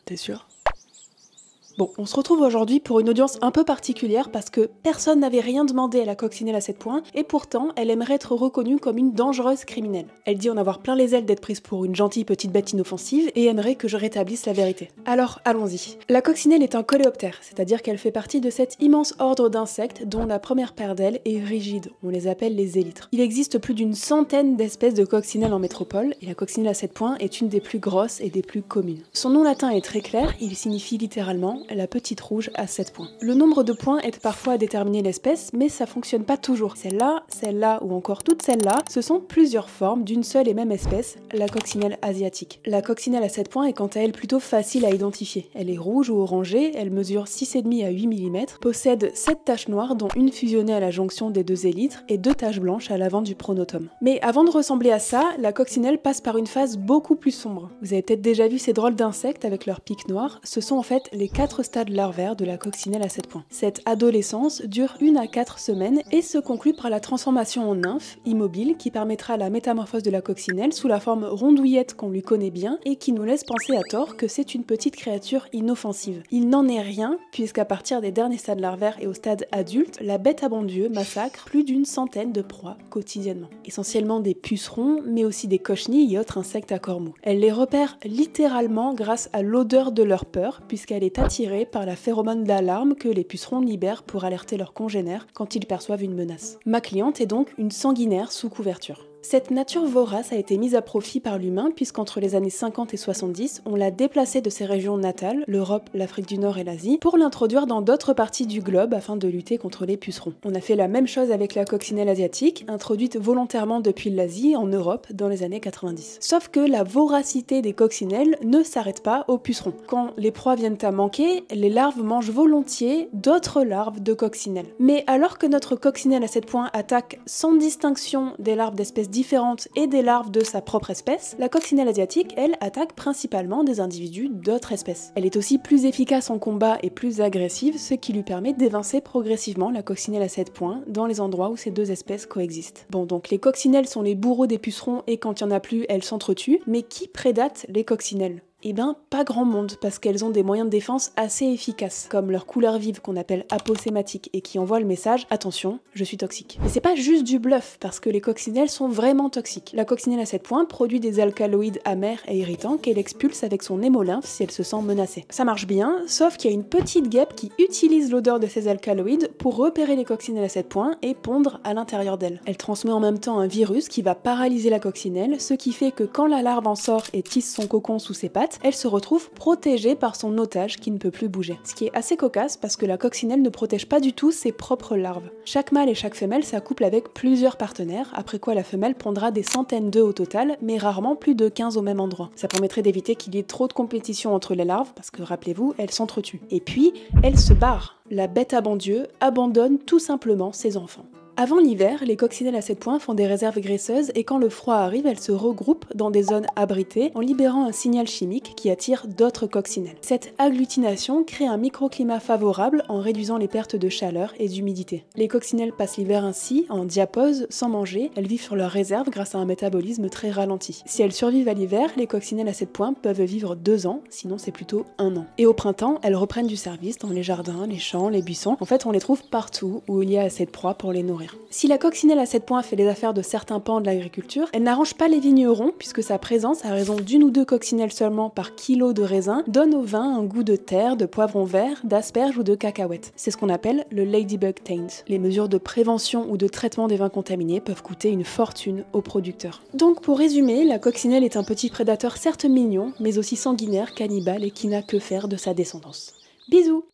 T'es sûr? Bon, on se retrouve aujourd'hui pour une audience un peu particulière parce que personne n'avait rien demandé à la coccinelle à 7 points et pourtant elle aimerait être reconnue comme une dangereuse criminelle. Elle dit en avoir plein les ailes d'être prise pour une gentille petite bête inoffensive et aimerait que je rétablisse la vérité. Alors allons-y. La coccinelle est un coléoptère, c'est-à-dire qu'elle fait partie de cet immense ordre d'insectes dont la première paire d'ailes est rigide, on les appelle les élytres. Il existe plus d'une centaine d'espèces de coccinelles en métropole et la coccinelle à 7 points est une des plus grosses et des plus communes. Son nom latin est très clair, il signifie littéralement la petite rouge à 7 points. Le nombre de points aide parfois à déterminer l'espèce, mais ça fonctionne pas toujours. Celle-là ou encore toutes celles-là, ce sont plusieurs formes d'une seule et même espèce, la coccinelle asiatique. La coccinelle à 7 points est quant à elle plutôt facile à identifier. Elle est rouge ou orangée, elle mesure 6,5 à 8 mm, possède 7 taches noires dont une fusionnée à la jonction des deux élytres et 2 taches blanches à l'avant du pronotum. Mais avant de ressembler à ça, la coccinelle passe par une phase beaucoup plus sombre. Vous avez peut-être déjà vu ces drôles d'insectes avec leurs pics noirs, ce sont en fait les 4 stades larvaires de la coccinelle à 7 points. Cette adolescence dure 1 à 4 semaines et se conclut par la transformation en nymphe, immobile, qui permettra la métamorphose de la coccinelle sous la forme rondouillette qu'on lui connaît bien et qui nous laisse penser à tort que c'est une petite créature inoffensive. Il n'en est rien, puisqu'à partir des derniers stades larvaires et au stade adulte, la bête à bon Dieu massacre plus d'une centaine de proies quotidiennement. Essentiellement des pucerons, mais aussi des cochenilles et autres insectes à corps mou. Elle les repère littéralement grâce à l'odeur de leur peur, puisqu'elle est attirée par la phéromone d'alarme que les pucerons libèrent pour alerter leurs congénères quand ils perçoivent une menace. Ma cliente est donc une sanguinaire sous couverture. Cette nature vorace a été mise à profit par l'humain puisqu'entre les années 50 et 70, on l'a déplacée de ses régions natales, l'Europe, l'Afrique du Nord et l'Asie, pour l'introduire dans d'autres parties du globe afin de lutter contre les pucerons. On a fait la même chose avec la coccinelle asiatique, introduite volontairement depuis l'Asie en Europe dans les années 90. Sauf que la voracité des coccinelles ne s'arrête pas aux pucerons. Quand les proies viennent à manquer, les larves mangent volontiers d'autres larves de coccinelles. Mais alors que notre coccinelle à 7 points attaque sans distinction des larves d'espèces différentes et des larves de sa propre espèce, la coccinelle asiatique, elle, attaque principalement des individus d'autres espèces. Elle est aussi plus efficace en combat et plus agressive, ce qui lui permet d'évincer progressivement la coccinelle à 7 points dans les endroits où ces deux espèces coexistent. Bon, donc les coccinelles sont les bourreaux des pucerons et quand il n'y en a plus, elles s'entretuent, mais qui prédate les coccinelles ? Eh ben, pas grand monde, parce qu'elles ont des moyens de défense assez efficaces, comme leur couleur vive qu'on appelle aposématique et qui envoie le message « Attention, je suis toxique ». Mais c'est pas juste du bluff, parce que les coccinelles sont vraiment toxiques. La coccinelle à 7 points produit des alcaloïdes amers et irritants qu'elle expulse avec son hémolymphe si elle se sent menacée. Ça marche bien, sauf qu'il y a une petite guêpe qui utilise l'odeur de ces alcaloïdes pour repérer les coccinelles à 7 points et pondre à l'intérieur d'elles. Elle transmet en même temps un virus qui va paralyser la coccinelle, ce qui fait que quand la larve en sort et tisse son cocon sous ses pattes, elle se retrouve protégée par son otage qui ne peut plus bouger. Ce qui est assez cocasse parce que la coccinelle ne protège pas du tout ses propres larves. Chaque mâle et chaque femelle s'accouplent avec plusieurs partenaires, après quoi la femelle pondra des centaines d'œufs au total, mais rarement plus de 15 au même endroit. Ça permettrait d'éviter qu'il y ait trop de compétition entre les larves, parce que rappelez-vous, elles s'entretuent. Et puis, elles se barrent. La bête à bon Dieu abandonne tout simplement ses enfants. Avant l'hiver, les coccinelles à 7 points font des réserves graisseuses et quand le froid arrive, elles se regroupent dans des zones abritées en libérant un signal chimique qui attire d'autres coccinelles. Cette agglutination crée un microclimat favorable en réduisant les pertes de chaleur et d'humidité. Les coccinelles passent l'hiver ainsi, en diapause, sans manger, elles vivent sur leurs réserves grâce à un métabolisme très ralenti. Si elles survivent à l'hiver, les coccinelles à 7 points peuvent vivre 2 ans, sinon c'est plutôt 1 an. Et au printemps, elles reprennent du service dans les jardins, les champs, les buissons. En fait, on les trouve partout où il y a assez de proies pour les nourrir. Si la coccinelle à 7 points fait les affaires de certains pans de l'agriculture, elle n'arrange pas les vignerons puisque sa présence, à raison d'1 ou 2 coccinelles seulement par kilo de raisin, donne au vin un goût de terre, de poivron vert, d'asperges ou de cacahuètes. C'est ce qu'on appelle le ladybug taint. Les mesures de prévention ou de traitement des vins contaminés peuvent coûter une fortune aux producteurs. Donc pour résumer, la coccinelle est un petit prédateur certes mignon, mais aussi sanguinaire, cannibale et qui n'a que faire de sa descendance. Bisous!